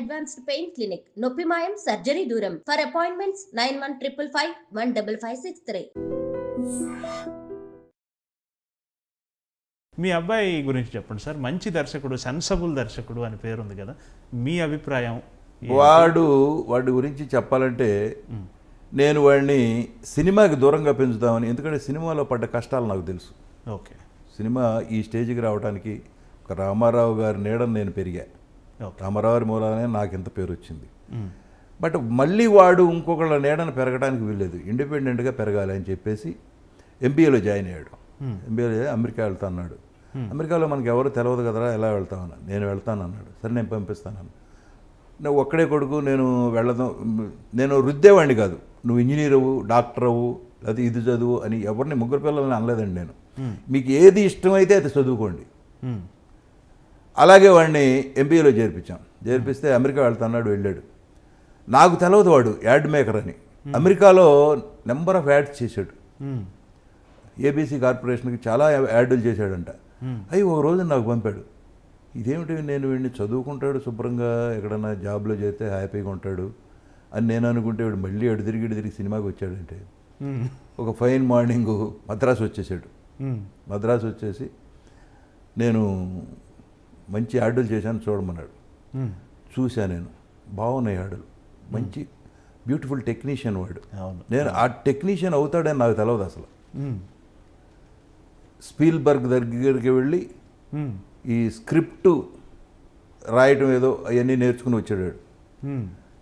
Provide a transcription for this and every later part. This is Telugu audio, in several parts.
Advanced pain clinic. నొప్పి మాయం, సర్జరీ దూరం. For appointments 9155515563. మీ అబ్బాయి గురించి చెప్పండి సార్. మంచి దర్శకుడు, సెన్సబుల్ దర్శకుడు అని పేరు ఉంది కదా, మీ అభిప్రాయం? వాడి గురించి చెప్పాలంటే నేను వాడిని సినిమాకి దూరంగా పెంచుదామని, ఎందుకంటే సినిమాలో పడ్డ కష్టాలు నాకు తెలుసు. ఓకే. సినిమా ఈ స్టేజ్కి రావడానికి ఒక రామారావు గారి నీడని నేను పెరిగా. రామారావు గారి మూలానే నాకు ఇంత పేరు వచ్చింది. బట్ మళ్ళీ వాడు ఇంకొకళ్ళ నీడని పెరగడానికి వీల్లేదు, ఇండిపెండెంట్గా పెరగాలి అని చెప్పేసి ఎంబీఏలో జాయిన్ అయ్యాడు. ఎంబీఏలో అమెరికా వెళ్తా అన్నాడు. అమెరికాలో మనకి ఎవరు తెలియదు కదరా, ఎలా వెళ్తామన్నా. నేను వెళ్తాను అన్నాడు. సరే నేను పంపిస్తాను. నువ్వు ఒక్కడే కొడుకు, నేను రుద్దేవాడిని కాదు, నువ్వు ఇంజనీర్ అవ్వు, డాక్టర్ అవ్వు, లేకపోతే ఇది చదువు అని ఎవరిని, ముగ్గురు పిల్లల్ని అనలేదండి నేను. మీకు ఏది ఇష్టమైతే అది చదువుకోండి. అలాగే వాడిని ఎంబీఏలో చేర్పిస్తే అమెరికా వెళ్తాన్నాడు, వెళ్ళాడు. నాకు తెలియదు వాడు యాడ్ మేకర్ అని. అమెరికాలో నెంబర్ ఆఫ్ యాడ్స్ చేశాడు. ఏబీసీ కార్పొరేషన్కి చాలా యాడ్లు చేశాడంట. అవి ఒక రోజు నాకు పంపాడు. ఇదేమిటి, నేను వీడిని చదువుకుంటాడు శుభ్రంగా, ఎక్కడన్నా జాబ్లో చేస్తే హ్యాపీగా ఉంటాడు అని నేను అనుకుంటే, వీడు మళ్ళీ అడు తిరిగి సినిమాకి వచ్చాడంటే. ఒక ఫైన్ మార్నింగ్ మద్రాసు వచ్చేసాడు. మద్రాసు వచ్చేసి నేను మంచి యాడ్లు చేశాను చూడమన్నాడు. చూశాను నేను, బాగున్నాయి యాడ్లు, మంచి బ్యూటిఫుల్ టెక్నీషియన్ వాడు. నేను ఆ టెక్నీషియన్ అవుతాడని నాకు తెలియదు అసలు. స్పీల్బర్గ్ దగ్గరికి వెళ్ళి ఈ స్క్రిప్ట్ రాయటం ఏదో అవన్నీ నేర్చుకుని వచ్చాడు.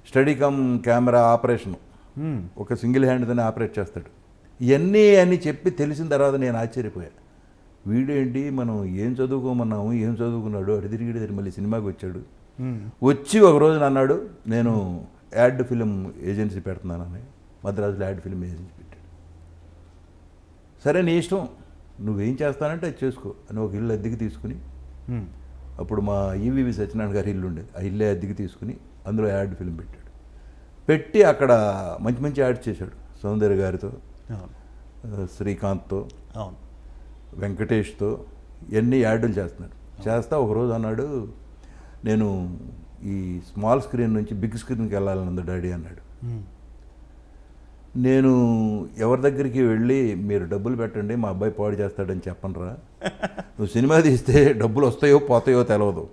స్టడీ కమ్ కెమెరా ఆపరేషన్ ఒక సింగిల్ హ్యాండ్తోనే ఆపరేట్ చేస్తాడు. ఇవన్నీ చెప్పి తెలిసిన తర్వాత నేను ఆశ్చర్యపోయాను. వీడేంటి, మనం ఏం చదువుకోమన్నాము, ఏం చదువుకున్నాడు, అటు తిరిగి మళ్ళీ సినిమాకి వచ్చాడు. వచ్చి ఒక రోజున అన్నాడు, నేను యాడ్ ఫిలిం ఏజెన్సీ పెడుతున్నానని. మద్రాసులో యాడ్ ఫిలిం ఏజెన్సీ పెట్టాడు. సరే నీ ఇష్టం, నువ్వేం చేస్తానంటే అది చేసుకో అని ఒక ఇల్లు అద్దెకి తీసుకుని, అప్పుడు మా ఈవీవి సత్యనారాయణ గారి ఇల్లు ఉండేది, ఆ ఇల్లే అద్దెకి తీసుకుని అందులో యాడ్ ఫిలిం పెట్టాడు. పెట్టి అక్కడ మంచి మంచి యాడ్స్ చేశాడు. సౌందర్య గారితో, శ్రీకాంత్తో, వెంకటేష్తో ఎన్ని యాడ్లు చేస్తున్నాడు. చేస్తా ఒకరోజు అన్నాడు, నేను ఈ స్మాల్ స్క్రీన్ నుంచి బిగ్ స్క్రీన్కి వెళ్ళాలన్నది డాడీ అన్నాడు. నేను ఎవరి దగ్గరికి వెళ్ళి మీరు డబ్బులు పెట్టండి మా అబ్బాయి పాడు చేస్తాడని చెప్పనరా, నువ్వు సినిమా తీస్తే డబ్బులు వస్తాయో పోతాయో తెలియదు,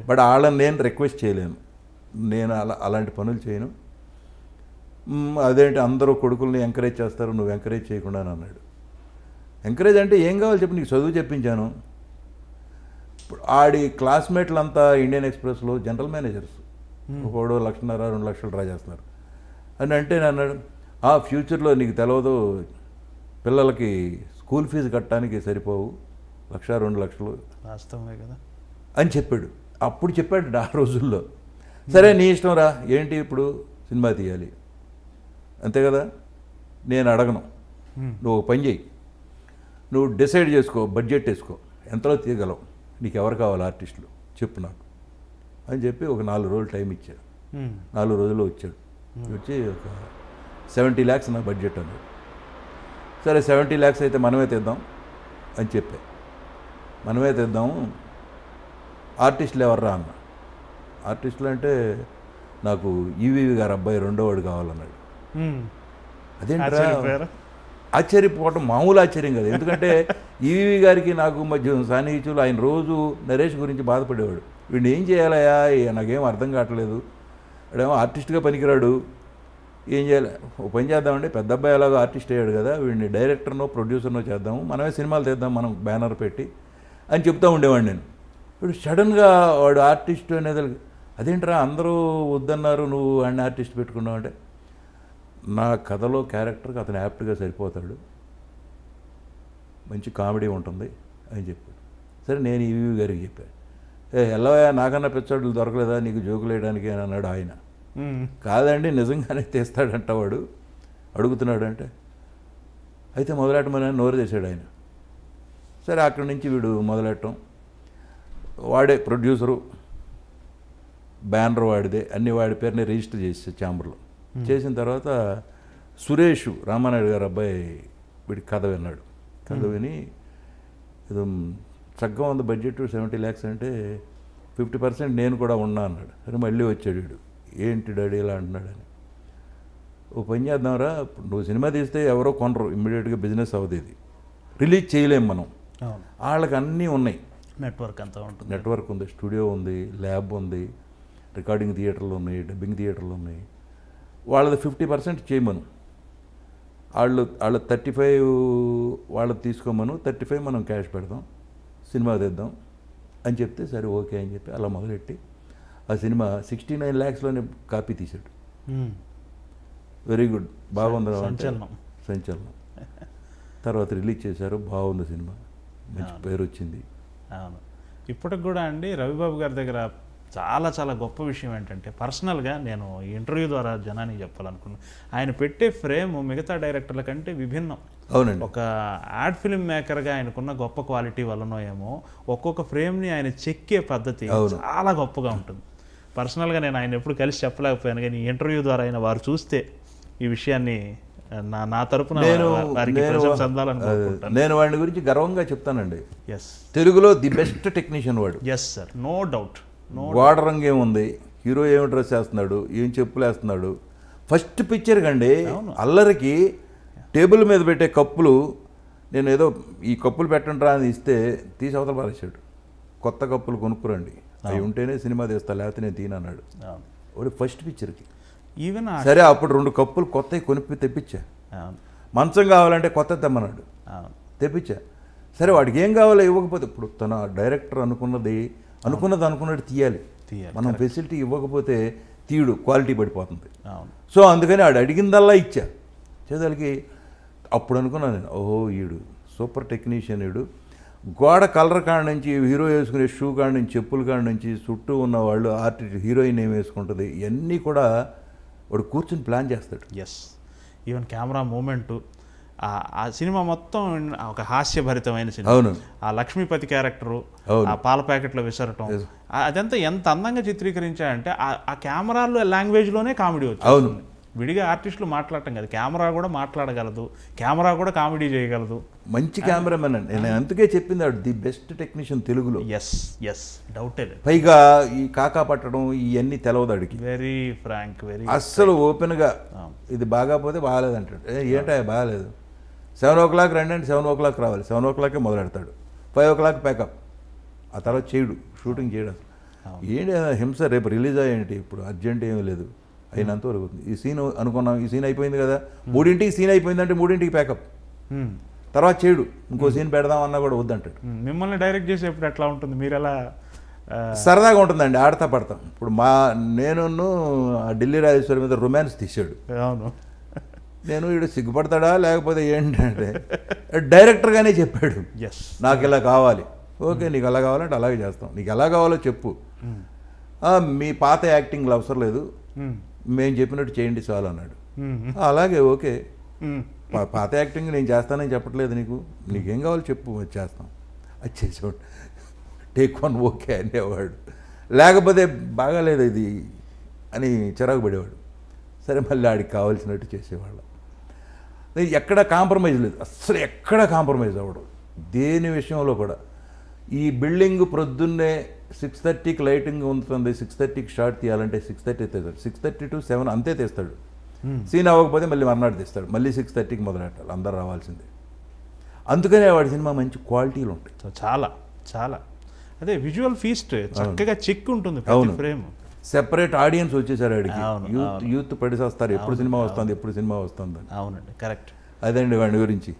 బట్ వాళ్ళని నేను రిక్వెస్ట్ చేయలేను, నేను అలాంటి పనులు చేయను. అదేంటి అందరూ కొడుకుల్ని ఎంకరేజ్ చేస్తారు, నువ్వు ఎంకరేజ్ చేయకుండా అన్నాడు. ఎంకరేజ్ అంటే ఏం కావాలి చెప్పి, నీకు చదువు చెప్పించాను. ఆడి క్లాస్మేట్లంతా ఇండియన్ ఎక్స్ప్రెస్లో జనరల్ మేనేజర్స్, ఒకడు 1,50,000 2 లక్షలు డ్రా చేస్తున్నారు అని అంటే అన్నాడు, ఫ్యూచర్లో నీకు తెలియదు, పిల్లలకి స్కూల్ ఫీజు కట్టడానికి సరిపోవు 1,00,000 2 లక్షలు వాస్తవమే కదా అని చెప్పాడు. అప్పుడు చెప్పాడు ఆ రోజుల్లో. సరే నీ ఇష్టం రా, ఏంటి ఇప్పుడు సినిమా తీయాలి అంతే కదా, నేను అడగను, నువ్వు ఒక పని చేయి, నువ్వు డిసైడ్ చేసుకో, బడ్జెట్ వేసుకో, ఎంతలో తీయగలవు, నీకు ఎవరు కావాలి ఆర్టిస్టులు చెప్పు నాకు అని చెప్పి ఒక 4 రోజులు టైం ఇచ్చాడు. 4 రోజుల్లో వచ్చాడు. వచ్చి ఒక 70 lakhs నా బడ్జెట్ అన్నాడు. సరే 70 lakhs అయితే మనమే తెద్దాం అని చెప్పా. మనమే తెద్దాము, ఆర్టిస్టులు ఎవర్రా అన్న. ఆర్టిస్టులు అంటే నాకు ఈవీవి గారు అబ్బాయి రెండో వాడు కావాలన్నాడు. అదేంట్రా, ఆశ్చర్యపోవటం మామూలు ఆశ్చర్యం కదా, ఎందుకంటే ఈవీవి గారికి నాకు మధ్య సాన్నిహిత్యులు, ఆయన రోజు నరేష్ గురించి బాధపడేవాడు. వీడిని ఏం చేయాలయా, నాకేం అర్థం కావట్లేదు, వాడేమో ఆర్టిస్ట్గా పనికిరాడు, ఏం చేయాలి, ఓ పని చేద్దామంటే పెద్ద అబ్బాయి ఎలాగో ఆర్టిస్ట్ అయ్యాడు కదా, వీడిని డైరెక్టర్నో ప్రొడ్యూసర్నో చేద్దాము, మనమే సినిమాలు తెద్దాం మనం బ్యానర్ పెట్టి అని చెప్తూ ఉండేవాడు నేను. ఇప్పుడు సడన్గా వాడు ఆర్టిస్ట్ అనేది, అదేంట్రా అందరూ వద్దన్నారు, నువ్వు వాడిని ఆర్టిస్ట్ పెట్టుకున్నావు అంటే, నా కథలో క్యారెక్టర్కి అతను యాప్ట్గా సరిపోతాడు, మంచి కామెడీ ఉంటుంది అని చెప్పాడు. సరే నేను ఈవీవి గారికి చెప్పాను, ఎల్లవయ్యా నాకన్నా పిచ్చాడులు దొరకలేదా నీకు జోకులు వేయడానికి అని అన్నాడు ఆయన. కాదండి నిజంగానే తీస్తాడంట వాడు, అడుగుతున్నాడు అంటే, అయితే మొదలెట్టమని నోరు చేశాడు ఆయన. సరే అక్కడి నుంచి వీడు మొదలెట్టడం, వాడే ప్రొడ్యూసరు, బ్యానర్ వాడిదే, అన్ని వాడి పేరుని రిజిస్టర్ చేసి ఛాంబర్లో చేసిన తర్వాత సురేష్ రామానాయుడు గారు అబ్బాయి వీడికి కథ విన్నాడు. కథ విని ఏదో చక్కగా ఉంది బడ్జెట్ 70 lakhs అంటే 50% నేను కూడా ఉన్నా అన్నాడు. సరే మళ్ళీ వచ్చాడు వీడు, ఏంటి డాడీ ఇలా అంటున్నాడని. ఓ పని చేద్దాంరా, నువ్వు సినిమా తీస్తే ఎవరో కొనరు, ఇమ్మీడియట్గా బిజినెస్ అవ్వదు, ఇది రిలీజ్ చేయలేం మనం, వాళ్ళకి అన్నీ ఉన్నాయి, నెట్వర్క్ అంతా ఉంటుంది, నెట్వర్క్ ఉంది, స్టూడియో ఉంది, ల్యాబ్ ఉంది, రికార్డింగ్ థియేటర్లు ఉన్నాయి, డబ్బింగ్ థియేటర్లు ఉన్నాయి, వాళ్ళది 50% చేయమను, వాళ్ళ 35 వాళ్ళది తీసుకోమను, 35 మనం క్యాష్ పెడదాం, సినిమా తెద్దాం అని చెప్తే సరే ఓకే అని చెప్పి అలా మొదలెట్టి ఆ సినిమా 69 lakhsలోనే కాపీ తీశాడు. వెరీ గుడ్, బాగుంది, సంచలనం. తర్వాత రిలీజ్ చేశారు, బాగుంది సినిమా, మంచి పేరు వచ్చింది. అవును. ఇప్పటికి కూడా అండి రవిబాబు గారి దగ్గర చాలా చాలా గొప్ప విషయం ఏంటంటే, పర్సనల్గా నేను ఈ ఇంటర్వ్యూ ద్వారా జనానికి చెప్పాలనుకున్నాను, ఆయన పెట్టే ఫ్రేమ్ మిగతా డైరెక్టర్ల కంటే విభిన్నం. అవునండి. ఒక యాడ్ ఫిల్మ్ మేకర్గా ఆయనకున్న గొప్ప క్వాలిటీ వల్లనో ఏమో ఒక్కొక్క ఫ్రేమ్ని ఆయన చెక్కే పద్ధతి చాలా గొప్పగా ఉంటుంది. పర్సనల్గా నేను ఆయన ఎప్పుడు కలిసి చెప్పలేకపోయాను, కానీ ఈ ఇంటర్వ్యూ ద్వారా ఆయన వారు చూస్తే ఈ విషయాన్ని నా తరపున నేను వాడి గురించి గర్వంగా చెప్తానండి. ఎస్, తెలుగులో ది బెస్ట్ టెక్నీషియన్ వాడు. Yes sir, no doubt. గోడ రంగు ఏముంది, హీరో ఏమి డ్రెస్ వేస్తున్నాడు, ఏం చెప్పులు వేస్తున్నాడు. ఫస్ట్ పిక్చర్ కండి అల్లరికి టేబుల్ మీద పెట్టే కప్పులు, నేను ఏదో ఈ కప్పులు పెట్టండి రా అని ఇస్తే తీసి అవతల పారేశాడు. కొత్త కప్పులు కొనుక్కురండి, అవి ఉంటేనే సినిమా తీస్తా, లేకపోతే నేను తీనన్నాడు వాడు ఫస్ట్ పిక్చర్కి. ఈవెన్ సరే అప్పుడు 2 కప్పులు కొత్తవి తెప్పించా. మంచం కావాలంటే కొత్త తెమ్మన్నాడు, తెప్పించా. సరే వాడికి ఏం కావాలో ఇవ్వకపోతే, ఇప్పుడు తన డైరెక్టర్ అనుకున్నది తీయాలి, మనం ఫెసిలిటీ ఇవ్వకపోతే తీయడు, క్వాలిటీ పడిపోతుంది. సో అందుకని ఆడు అడిగిందల్లా ఇచ్చా చేదలకి. అప్పుడు అనుకున్నాను నేను, ఓహో ఈడు సూపర్ టెక్నీషియన్, ఈడు గోడ కలర్ కాడ నుంచి, హీరో వేసుకునే షూ కాడ నుంచి, చెప్పుల కాడ నుంచి, చుట్టూ ఉన్న వాళ్ళు ఆర్టిస్ట్, హీరోయిన్ ఏం వేసుకుంటుంది, ఇవన్నీ కూడా వాడు కూర్చుని ప్లాన్ చేస్తాడు. ఎస్, ఈవెన్ కెమెరా మూమెంటు, ఆ సినిమా మొత్తం ఒక హాస్యభరితమైన సినిమా. అవును. ఆ లక్ష్మీపతి క్యారెక్టరు, ఆ పాల ప్యాకెట్లో విసరటం, అదంతా ఎంత అందంగా చిత్రీకరించాడంటే ఆ కెమెరాలో లాంగ్వేజ్లోనే కామెడీ వచ్చింది. అవును. విడిగా ఆర్టిస్టులు మాట్లాడటం కదా, కెమెరా కూడా మాట్లాడగలదు, కెమెరా కూడా కామెడీ చేయగలదు. మంచి కెమెరామెన్ అండి, నేను అందుకే చెప్పింది ఆడు ది బెస్ట్ టెక్నీషియన్ తెలుగులో. ఎస్ ఎస్, డౌటే లేదు. పైగా ఈ కాకా పట్టడం ఇవన్నీ తెలవదు అడిగి, వెరీ ఫ్రాంక్, వెరీ అస్సలు ఓపెన్గా ఇది బాగాపోతే బాగాలేదంటాడు. ఏంటో బాగాలేదు, 7 o'clock రండి అంటే 7 o'clock రావాలి, 7 o'clock మొదలెడతాడు, 5 o'clock ప్యాకప్, ఆ తర్వాత చేయడు, షూటింగ్ చేయడం. ఏంటి హింస, రేపు రిలీజ్ అయ్యేంటి, ఇప్పుడు అర్జెంట్ ఏమీ లేదు, అయినంత వరకు ఈ సీన్ అనుకున్నాం, ఈ సీన్ అయిపోయింది కదా, 3ంటికి సీన్ అయిపోయిందంటే 3ంటికి ప్యాకప్, తర్వాత చేయడు, ఇంకో సీన్ పెడదామన్నా కూడా వద్దంటాడు. మిమ్మల్ని డైరెక్ట్ చేసేప్పుడు ఎట్లా ఉంటుంది, మీరు ఎలా? సరదాగా ఉంటుందండి, ఆడతా పడతాం. ఇప్పుడు నేను ఢిల్లీ రాజేశ్వరి మీద రొమాన్స్ తీశాడు. అవును. నేను వీడు సిగ్గుపడతాడా లేకపోతే ఏంటంటే డైరెక్టర్గానే చెప్పాడు, నాకు ఇలా కావాలి, ఓకే నీకు అలా కావాలంటే అలాగే చేస్తాం, నీకు ఎలా కావాలో చెప్పు, మీ పాత యాక్టింగ్లు అవసరం లేదు, మేము చెప్పినట్టు చేయండి చాలు అన్నాడు. అలాగే ఓకే, పాత యాక్టింగ్ నేను చేస్తానని చెప్పట్లేదు, నీకేం కావాలో చెప్పు, అది చేస్తాం. అది చేసేవాడు, టేక్ 1 ఓకే అనేవాడు, లేకపోతే బాగాలేదు ఇది అని చిరాకు పడేవాడు. సరే మళ్ళీ ఆడికి కావాల్సినట్టు చేసేవాళ్ళం. ఎక్కడ కాంప్రమైజ్ లేదు, అస్సలు ఎక్కడ కాంప్రమైజ్ అవ్వడం దేని విషయంలో కూడా. ఈ బిల్డింగ్ ప్రొద్దున్నే 6:30కి లైటింగ్ ఉంటుంది, 6:30కి షార్ట్ తీయాలంటే 6:30 తీస్తాడు, 6:30 to 7 అంతే తీస్తాడు. సీన్ అవ్వకపోతే మళ్ళీ మర్నాడు తీస్తాడు, మళ్ళీ 6:30కి మొదలెట్టాలి, అందరు రావాల్సిందే. అందుకనే వాడి సినిమా మంచి క్వాలిటీలు ఉంటాయి, చాలా చాలా. అదే విజువల్ ఫీస్ట్ చక్కగా చెక్ ఉంటుంది. అవును, ఫ్రేమ్ సెపరేట్ ఆడియన్స్ వచ్చేసారు ఆడికి, యూత్ పడిసేస్తారు, ఎప్పుడు సినిమా వస్తుంది. అవునండి, కరెక్ట్. అదండి వాడి గురించి.